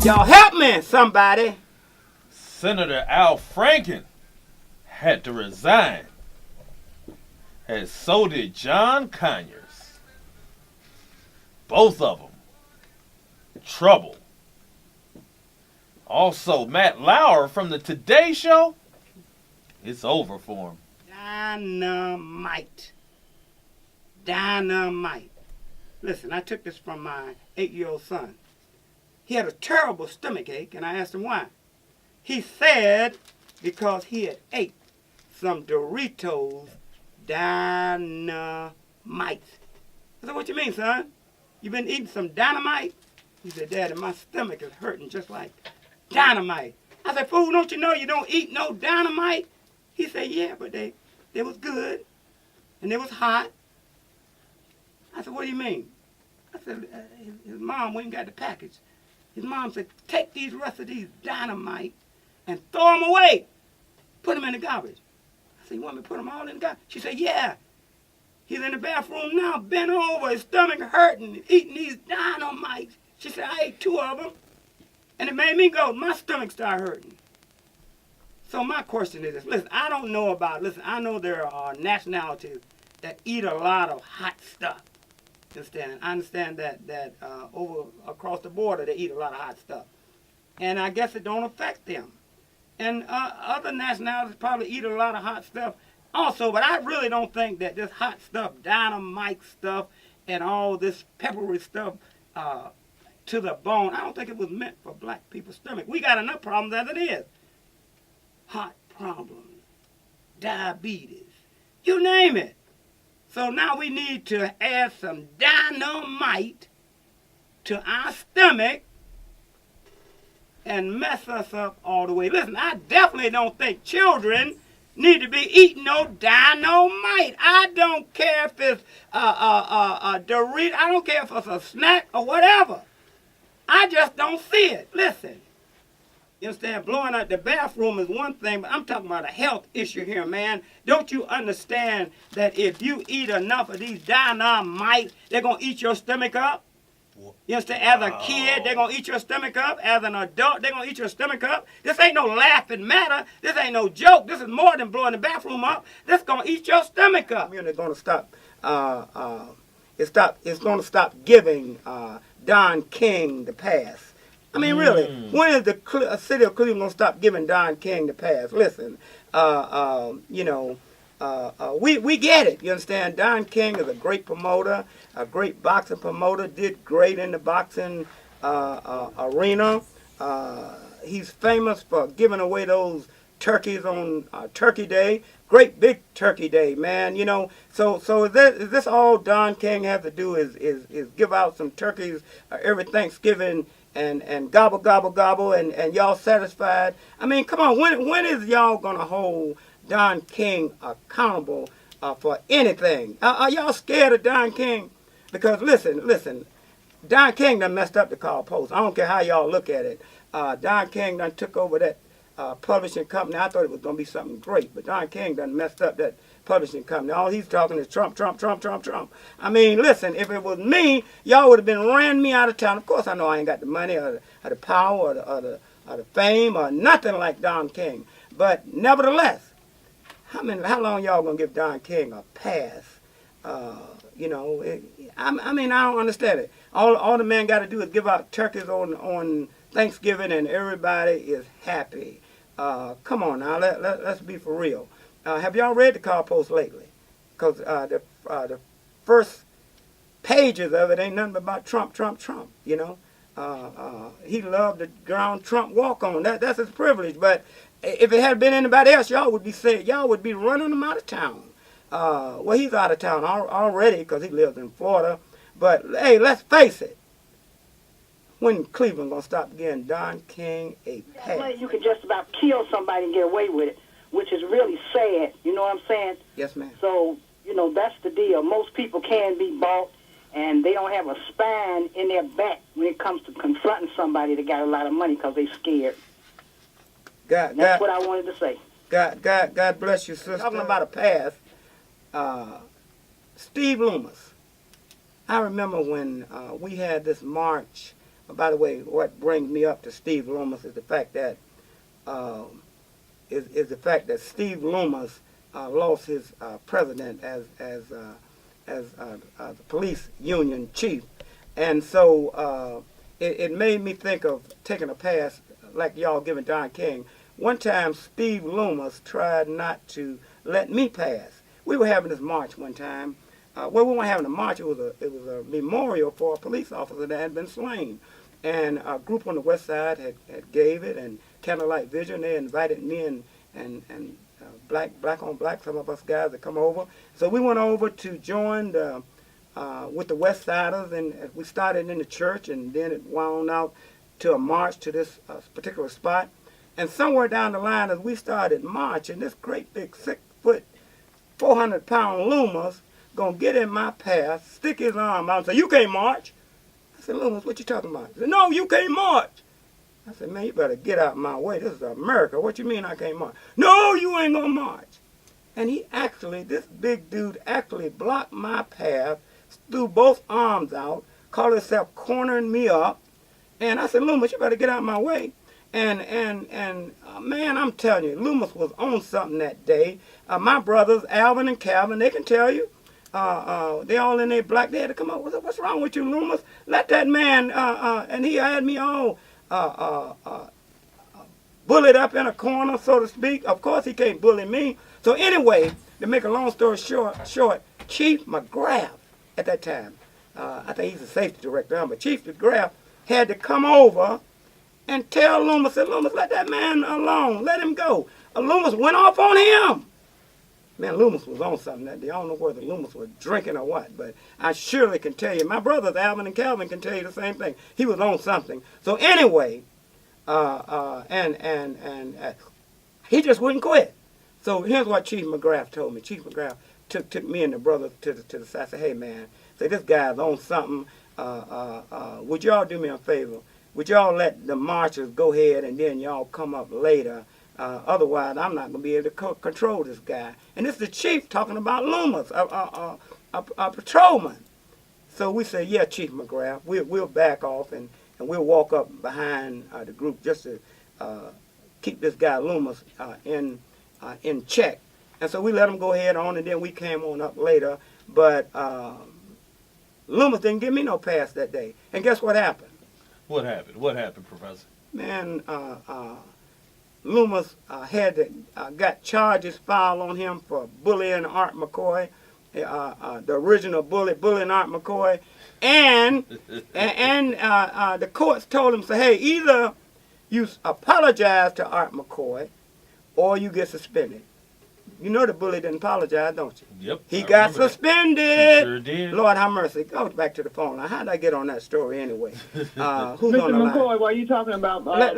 Y'all help me, somebody. Senator Al Franken had to resign, and so did John Conyers. Both of them. Trouble. Also, Matt Lauer from the Today Show. It's over for him. Dynamite. Dynamite. Listen, I took this from my 8-year-old son. He had a terrible stomach ache, and I asked him why. He said because he had ate some Doritos Dynamite. I said, what you mean, son? You been eating some dynamite? He said, Daddy, my stomach is hurting just like dynamite. I said, fool, don't you know you don't eat no dynamite? He said, yeah, but they was good, and they was hot. I said, what do you mean? I said, his mom went and got the package. His mom said, take these rest of these dynamite and throw them away. Put them in the garbage. I said, you want me to put them all in the garbage? She said, yeah. He's in the bathroom now, bent over, his stomach hurting, eating these dynamite. She said, I ate 2 of them, and it made me go, my stomach started hurting. So my question is this. Listen, I don't know about, listen, I know there are nationalities that eat a lot of hot stuff. Understand? I understand that over across the border they eat a lot of hot stuff, and I guess it don't affect them. And other nationalities probably eat a lot of hot stuff also, but I really don't think that this hot stuff, dynamite stuff, and all this peppery stuff to the bone, I don't think it was meant for black people's stomach. We got enough problems as it is. Heart problems, diabetes, you name it. So now we need to add some dynamite to our stomach and mess us up all the way. Listen, I definitely don't think children need to be eating no dynamite. I don't care if it's a Dorito. I don't care if it's a snack or whatever. I just don't see it. Listen. You understand? Blowing out the bathroom is one thing, but I'm talking about a health issue here, man. Don't you understand that if you eat enough of these dynamite, they're going to eat your stomach up? You understand? As a kid, they're going to eat your stomach up. As an adult, they're going to eat your stomach up. This ain't no laughing matter. This ain't no joke. This is more than blowing the bathroom up. This is going to eat your stomach up. You're going to stop. It's going to stop giving Don King the pass. I mean, really, when is the city of Cleveland going to stop giving Don King the pass? Listen, we get it. You understand? Don King is a great promoter, a great boxing promoter, did great in the boxing arena. He's famous for giving away those turkeys on Turkey Day. Great big Turkey Day, man. You know, so is this all Don King has to do is give out some turkeys every Thanksgiving and gobble, gobble, gobble, and y'all satisfied? I mean, come on, when is y'all going to hold Don King accountable for anything? Are y'all scared of Don King? Because listen, Don King done messed up the Call Post. I don't care how y'all look at it. Don King done took over that publishing company. I thought it was going to be something great, but Don King done messed up that publishing company. All he's talking is Trump, Trump, Trump, Trump, Trump. I mean, listen, if it was me, y'all would have been ran me out of town. Of course, I know I ain't got the money or the power or the fame or nothing like Don King. But nevertheless, how long y'all gonna give Don King a pass? I mean, I don't understand it. All the man got to do is give out turkeys on Thanksgiving, and everybody is happy. Come on now, let's be for real. Have y'all read the Call Post lately? Because the first pages of it ain't nothing but about Trump, Trump, Trump. You know, he loved the ground Trump walk on. That's his privilege. But if it had been anybody else, y'all would be running him out of town. Well, he's out of town already because he lives in Florida. But hey, let's face it. When Cleveland gonna stop giving Don King a pass? You can just about kill somebody and get away with it, which is really sad. You know what I'm saying? Yes, ma'am. So, that's the deal. Most people can be bought, and they don't have a spine in their back when it comes to confronting somebody that got a lot of money because they scared. That's what I wanted to say. God bless you, sister. Talking about a pass, Steve Loomis. I remember when we had this march by the way, what brings me up to Steve Loomis is the fact that Steve Loomis lost his president as the police union chief, and so it made me think of taking a pass like y'all giving Don King. One time, Steve Loomis tried not to let me pass. We were having this march one time. Well, we weren't having a march. It was a memorial for a police officer that had been slain. And a group on the west side had gave it, and Candlelight Vision, they invited me and black on black, some of us guys that come over. So we went over to join with the West Siders, and we started in the church, and then it wound out to a march to this particular spot. And somewhere down the line, as we started marching, this great big 6 foot, 400-pound Loomis gonna get in my path, stick his arm out and say, "You can't march." I said, "Loomis, what you talking about?" He said, "No, you can't march." I said, "Man, you better get out of my way. This is America. What you mean I can't march?" "No, you ain't gonna march." And this big dude actually blocked my path, threw both arms out, called himself cornering me up. And I said, "Loomis, you better get out of my way." And man, I'm telling you, Loomis was on something that day. My brothers, Alvin and Calvin, they can tell you. They all in there black. They had to come up. "What's wrong with you, Loomis? Let that man." And he had me all bullied up in a corner, so to speak. Of course, he can't bully me. So anyway, to make a long story short, Chief McGrath at that time, I think he's the safety director, but Chief McGrath had to come over and tell Loomis, said, "Loomis, let that man alone. Let him go." Loomis went off on him. Man, Loomis was on something that day. I don't know whether Loomis was drinking or what, but I surely can tell you. My brothers, Alvin and Calvin, can tell you the same thing. He was on something. So anyway, he just wouldn't quit. So here's what Chief McGrath told me. Chief McGrath took me and the brothers to the side. Said, "Hey man, say this guy's on something. Would y'all do me a favor? Would y'all let the marchers go ahead and then y'all come up later? Otherwise, I'm not going to be able to control this guy." And this is the chief talking about Loomis, a patrolman. So we said, "Yeah, Chief McGrath, we'll back off and we'll walk up behind the group just to keep this guy Loomis in check." And so we let him go ahead on, and then we came on up later. But Loomis didn't give me no pass that day. And guess what happened? What happened? What happened, Professor? Man, Loomis got charges filed on him for bullying Art McCoy, the original bullying Art McCoy, and the courts told him, say, "Hey, either you apologize to Art McCoy, or you get suspended." You know the bully didn't apologize, don't you? Yep. He got suspended. He sure did. Lord have mercy. Go back to the phone line. How did I get on that story anyway? Who's Mr. on the line? McCoy, why are you talking about? Let